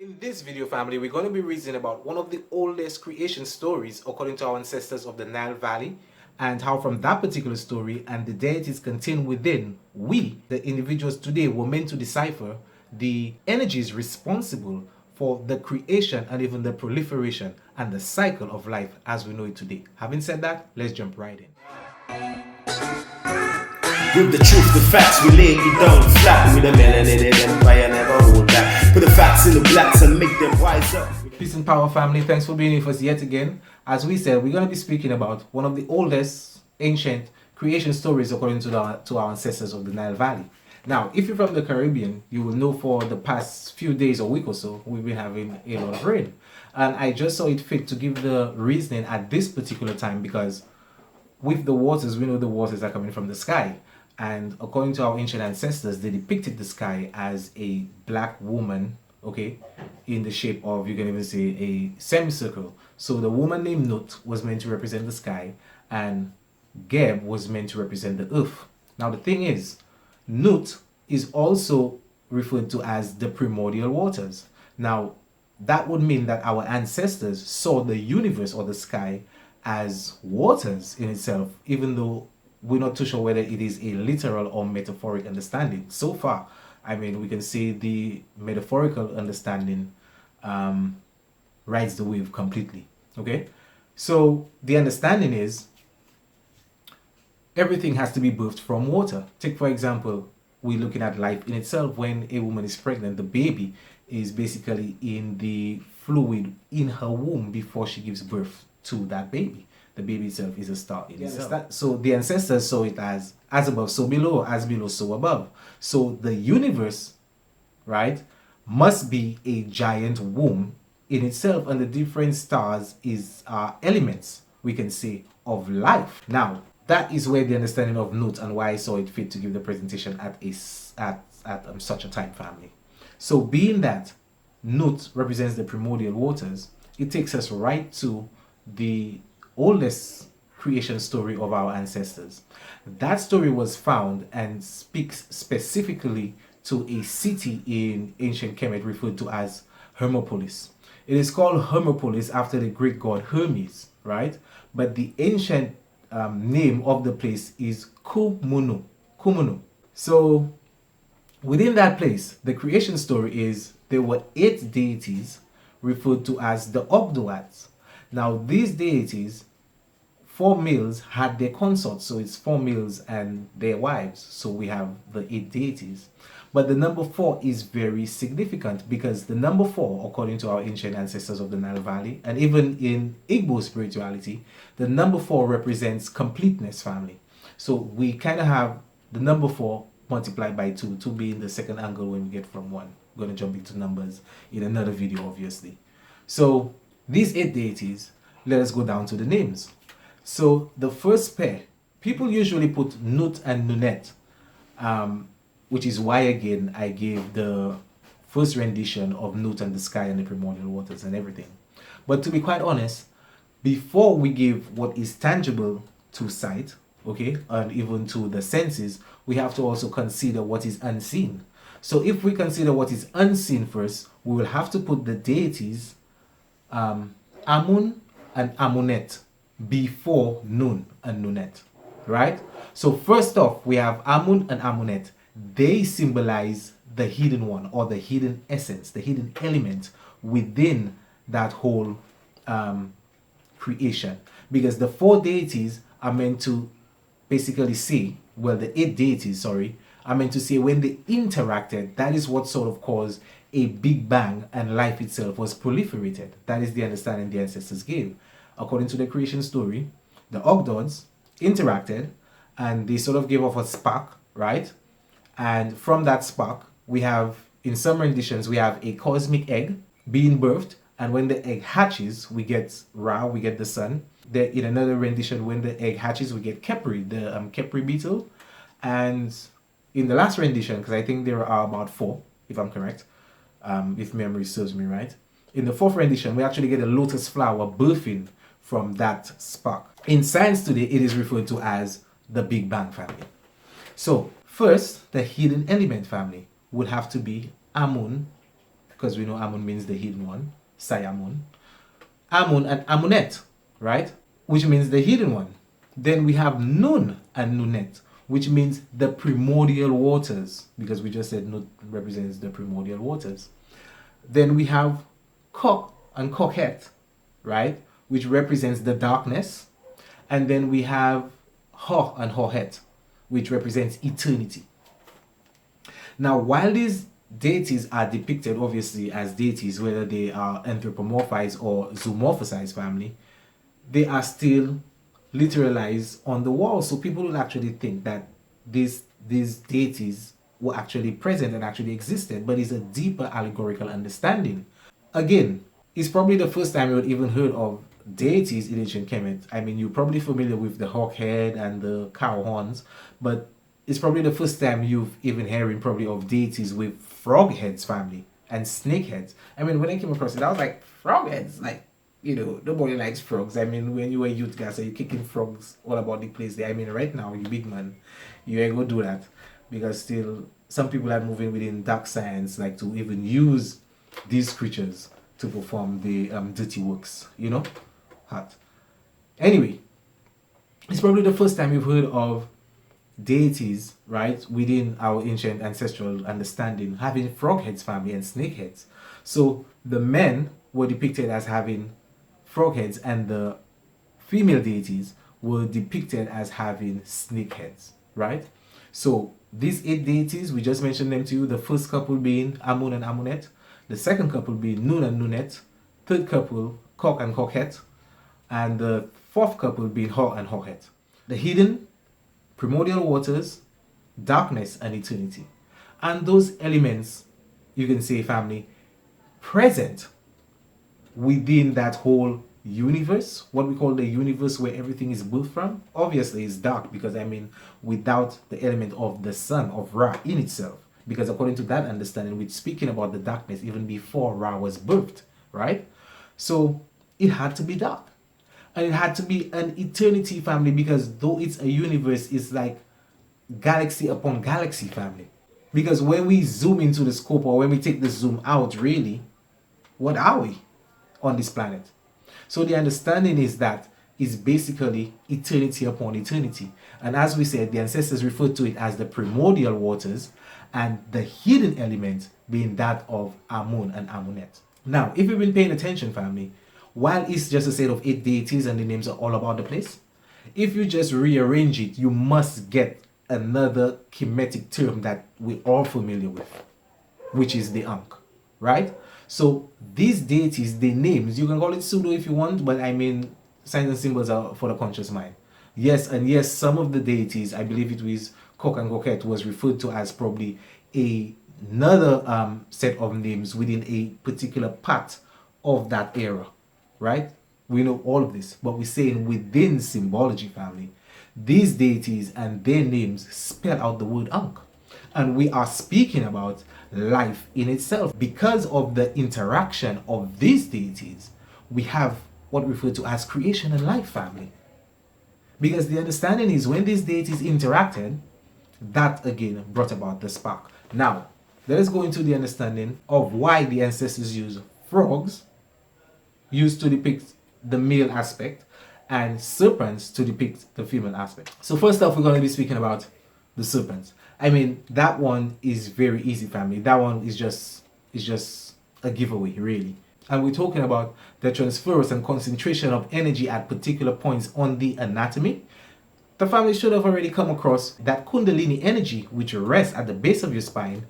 In this video, family, we're going to be reasoning about one of the oldest creation stories according to our ancestors of the Nile Valley, and how from that particular story and the deities contained within, we, the individuals today, were meant to decipher the energies responsible for the creation and even the proliferation and the cycle of life as we know it today. Having said that, let's jump right in. With the truth, the facts, we lay it down flat. With a melanated empire, never hold back. Put the facts in the blacks and make them wise up. Peace and power, family. Thanks for being with us yet again. As we said, we're going to be speaking about one of the oldest ancient creation stories according to our ancestors of the Nile Valley. Now, if you're from the Caribbean, you will know for the past few days or week or so, we've been having a lot of rain. And I just saw it fit to give the reasoning at this particular time because with the waters, we know the waters are coming from the sky. And according to our ancient ancestors, they depicted the sky as a black woman, okay, in the shape of, you can even say, a semicircle. So the woman named Nut was meant to represent the sky, and Geb was meant to represent the earth. Now the thing is, Nut is also referred to as the primordial waters. Now that would mean that our ancestors saw the universe or the sky as waters in itself, even though we're not too sure whether it is a literal or metaphoric understanding. So far, I mean, we can see the metaphorical understanding rides the wave completely. Okay, so the understanding is everything has to be birthed from water. Take, for example, we're looking at life in itself. When a woman is pregnant, the baby is basically in the fluid in her womb before she gives birth to that baby. The baby itself is a star in itself. So the ancestors saw it as above, so below, as below, so above. So the universe, right, must be a giant womb in itself, and the different stars is elements, we can say, of life. Now, that is where the understanding of Nut and why I saw it fit to give the presentation at such a time, family. So being that Nut represents the primordial waters, it takes us right to the oldest creation story of our ancestors. That story was found and speaks specifically to a city in ancient Kemet referred to as Hermopolis. It is called Hermopolis after the Greek god Hermes, right? But the ancient name of the place is Kumunu. So within that place, the creation story is there were 8 deities referred to as the Ogdoads. Now these deities, 4 males had their consorts, so it's 4 males and their wives. So we have the 8 deities. But the number 4 is very significant because the number 4, according to our ancient ancestors of the Nile Valley, and even in Igbo spirituality, the number 4 represents completeness, family. So we kind of have the number 4 multiplied by 2, 2 being the second angle when we get from 1. We're going to jump into numbers in another video, obviously. So these 8 deities, let us go down to the names. So the first pair, people usually put Nut and Nunet, which is why again I gave the first rendition of Nut and the sky and the primordial waters and everything. But to be quite honest, before we give what is tangible to sight, okay, and even to the senses, we have to also consider what is unseen. So if we consider what is unseen first, we will have to put the deities Amun and Amunet before Nun and Nunet, right? So first off, we have Amun and Amunet. They symbolize the hidden one or the hidden essence, the hidden element within that whole creation. Because the 4 deities are meant to basically say, well, the 8 deities, sorry, are meant to say when they interacted, that is what sort of caused a big bang and life itself was proliferated. That is the understanding the ancestors gave. According to the creation story, the Ogdoads interacted and they sort of gave off a spark, right? And from that spark, we have, in some renditions, we have a cosmic egg being birthed. And when the egg hatches, we get Ra, we get the sun. In another rendition, when the egg hatches, we get Kepri, the Kepri beetle. And in the last rendition, because I think there are about 4, if I'm correct, if memory serves me right. In the 4th rendition, we actually get a lotus flower birthing from that spark. In science today, it is referred to as the Big Bang family. So first, the hidden element family would have to be Amun because we know Amun means the hidden one, Sayamun. Amun and Amunet, right? Which means the hidden one. Then we have Nun and Nunet, which means the primordial waters, because we just said Nut represents the primordial waters. Then we have Kok and Kokhet, right? Which represents the darkness. And then we have Ho and Hohet, which represents eternity. Now, while these deities are depicted obviously as deities, whether they are anthropomorphized or zoomorphized family, they are still literalized on the wall. So people will actually think that these deities were actually present and actually existed, but it's a deeper allegorical understanding. Again, it's probably the first time you had even heard of deities in ancient Kemet. I mean, you're probably familiar with the hawk head and the cow horns, but it's probably the first time you've even hearing probably of deities with frog heads family and snake heads. I mean, when I came across it, I was like, frog heads? Like, you know, nobody likes frogs. I mean, when you were a youth guys, so you're kicking frogs all about the place there. I mean, right now, you big man, you ain't gonna do that. Because still, some people are moving within dark science, like to even use these creatures to perform the dirty works, you know? Hot. Anyway, it's probably the first time you've heard of deities, right, within our ancient ancestral understanding, having frog heads family and snake heads. So the men were depicted as having frog heads, and the female deities were depicted as having snake heads, right? So these 8 deities, we just mentioned them to you. The first couple being Amun and Amunet, the second couple being Nun and Nunet, third couple Kok and Kokhet, and the fourth couple being Ho and Hohet. The hidden, primordial waters, darkness, and eternity. And those elements, you can say, family, present within that whole universe, what we call the universe where everything is built from, obviously is dark, because I mean, without the element of the sun, of Ra in itself, because according to that understanding, we're speaking about the darkness even before Ra was birthed, right? So it had to be dark. And it had to be an eternity family, because though it's a universe, it's like galaxy upon galaxy family. Because when we zoom into the scope, or when we take the zoom out, really, what are we on this planet? So the understanding is that it's basically eternity upon eternity. And as we said, the ancestors referred to it as the primordial waters, and the hidden element being that of Amun and Amunet. Now, if you've been paying attention, family, while it's just a set of 8 deities and the names are all about the place, if you just rearrange it, you must get another Kemetic term that we're all familiar with, which is the Ankh, right? So these deities, their names, you can call it pseudo if you want, but I mean, signs and symbols are for the conscious mind. Yes, and yes, some of the deities, I believe it was Kok and Koket, was referred to as probably another set of names within a particular part of that era, right? We know all of this, but we're saying within symbology family, these deities and their names spell out the word Ankh. And we are speaking about life in itself. Because of the interaction of these deities, we have what we refer to as creation and life family. Because the understanding is when these deities interacted, that again brought about the spark. Now, let us go into the understanding of why the ancestors use frogs used to depict the male aspect and serpents to depict the female aspect. So first off, we're going to be speaking about the serpents. I mean, that one is very easy, family. That one is just a giveaway, really. And we're talking about the transference and concentration of energy at particular points on the anatomy. The family should have already come across that Kundalini energy, which rests at the base of your spine,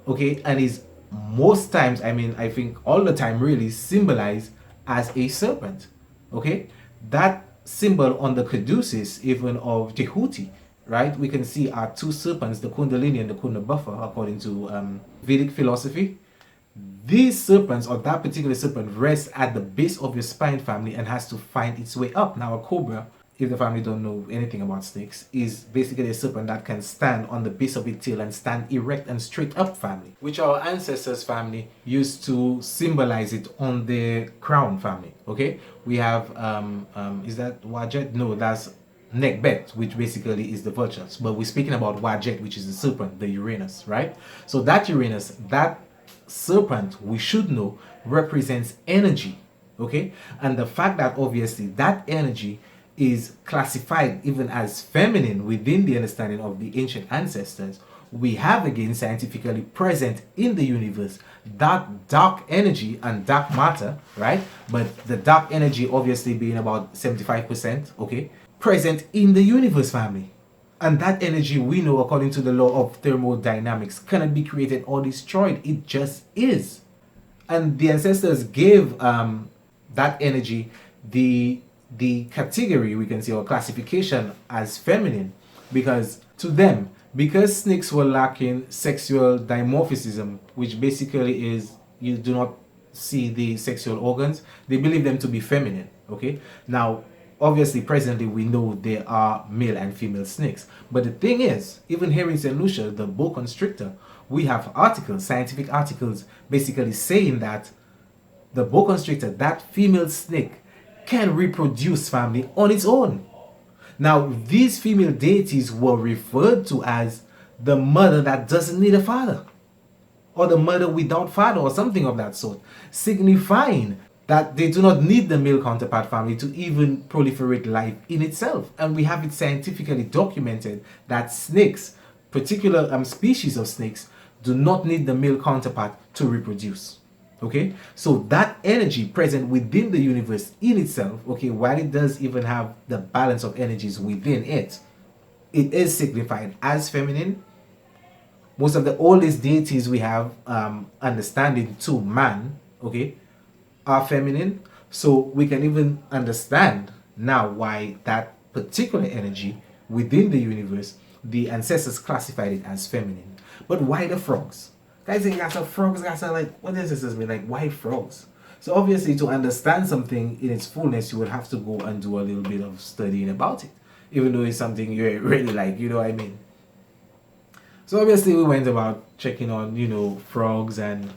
okay, and is most times, I mean, I think all the time really, symbolized as a serpent, okay? That symbol on the caduceus, even of Tehuti, right? We can see our 2 serpents, the Kundalini and the Kunda Buffer, according to Vedic philosophy. These serpents, or that particular serpent, rests at the base of your spine, family, and has to find its way up. Now, a cobra, if the family don't know anything about snakes, is basically a serpent that can stand on the base of its tail and stand erect and straight up, family, which our ancestors, family, used to symbolize it on their crown, family. Okay, we have is that Wajet? No, that's Neckbet, which basically is the vultures, but we're speaking about Wajet, which is the serpent, the Uranus, right? So that Uranus, that serpent, we should know, represents energy. Okay, and the fact that obviously that energy is classified even as feminine within the understanding of the ancient ancestors, we have again scientifically present in the universe that dark energy and dark matter, right? But the dark energy obviously being about 75%, okay, present in the universe, family. And that energy, we know, according to the law of thermodynamics, cannot be created or destroyed. It just is. And the ancestors gave that energy the category, we can say, or classification as feminine, because to them, because snakes were lacking sexual dimorphism, which basically is you do not see the sexual organs, they believe them to be feminine. Okay, now obviously presently we know there are male and female snakes, but the thing is, even here in St. Lucia, the boa constrictor, we have articles, scientific articles, basically saying that the boa constrictor, that female snake, can reproduce, family, on its own. Now, these female deities were referred to as the mother that doesn't need a father, or the mother without father, or something of that sort, signifying that they do not need the male counterpart, family, to even proliferate life in itself. And we have it scientifically documented that snakes, particular species of snakes, do not need the male counterpart to reproduce. Okay, so that energy present within the universe in itself, okay, while it does even have the balance of energies within it, it is signified as feminine. Most of the oldest deities we have understanding to man, okay, are feminine. So we can even understand now why that particular energy within the universe, the ancestors classified it as feminine. But why the frogs? Guys think that's a frogs, guys are like, what does this mean? Like, why frogs? So obviously to understand something in its fullness, you would have to go and do a little bit of studying about it, even though it's something you really like, you know what I mean? So obviously we went about checking on, frogs and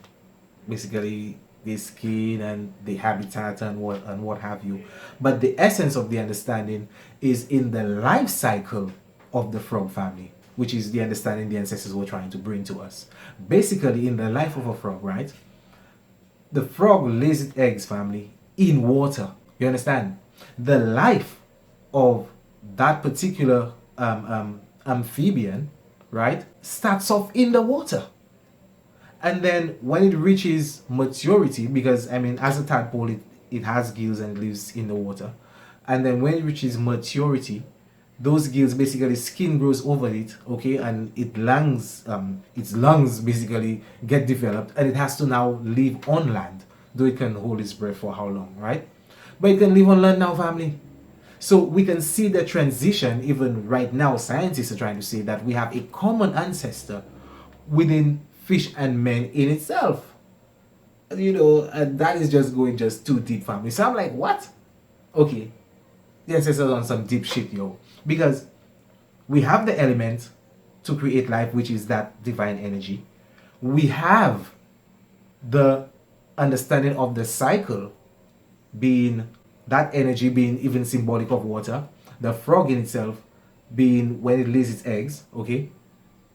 basically the skin and the habitat and what have you. But the essence of the understanding is in the life cycle of the frog family, which is the understanding the ancestors were trying to bring to us. Basically, in the life of a frog, right? The frog lays its eggs, family, in water. You understand? The life of that particular amphibian, right, starts off in the water. And then when it reaches maturity, because as a tadpole, it has gills and lives in the water. And then when it reaches maturity, those gills, basically skin grows over it, okay, and its lungs basically get developed, and it has to now live on land, though it can hold its breath for how long, right? But it can live on land now, family. So we can see the transition. Even right now, scientists are trying to say that we have a common ancestor within fish and men in itself. And that is just going too deep, family. So I'm like, what? Okay, the ancestors on some deep shit, yo. Because we have the element to create life, which is that divine energy. We have the understanding of the cycle, being that energy being even symbolic of water. The frog in itself being when it lays its eggs, okay,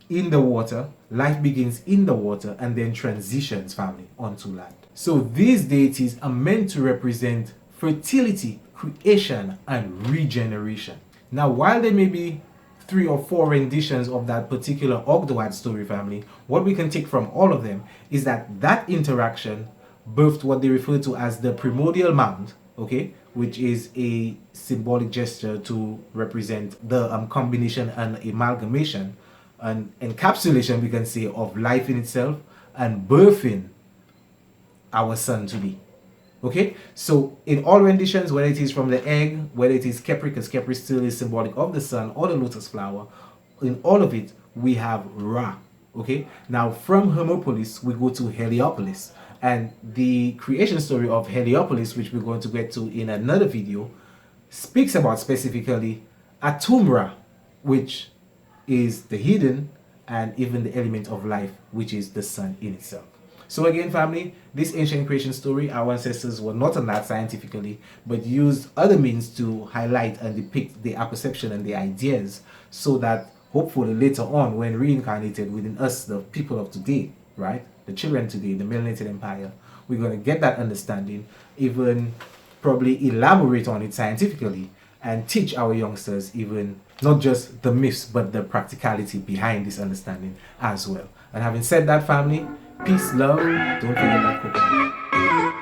in the water. Life begins in the water and then transitions, family, onto land. So these deities are meant to represent fertility, creation, and regeneration. Now, while there may be 3 or 4 renditions of that particular Ogdoad story, family, what we can take from all of them is that interaction birthed what they refer to as the primordial mound, okay, which is a symbolic gesture to represent the combination and amalgamation and encapsulation, we can say, of life in itself and birthing our son to be. Okay, so in all renditions, whether it is from the egg, whether it is Kepri, because Kepri still is symbolic of the sun, or the lotus flower, in all of it, we have Ra. Okay, now from Hermopolis, we go to Heliopolis. And the creation story of Heliopolis, which we're going to get to in another video, speaks about specifically Atumra, which is the hidden and even the element of life, which is the sun in itself. So again, family, this ancient creation story, our ancestors were not on that scientifically, but used other means to highlight and depict their perception and their ideas, so that hopefully later on, when reincarnated within us, the people of today, right, the children today, the melanated empire. We're going to get that understanding, even probably elaborate on it scientifically, and teach our youngsters even not just the myths but the practicality behind this understanding as well. And having said that, family, peace, love, don't forget that coconut.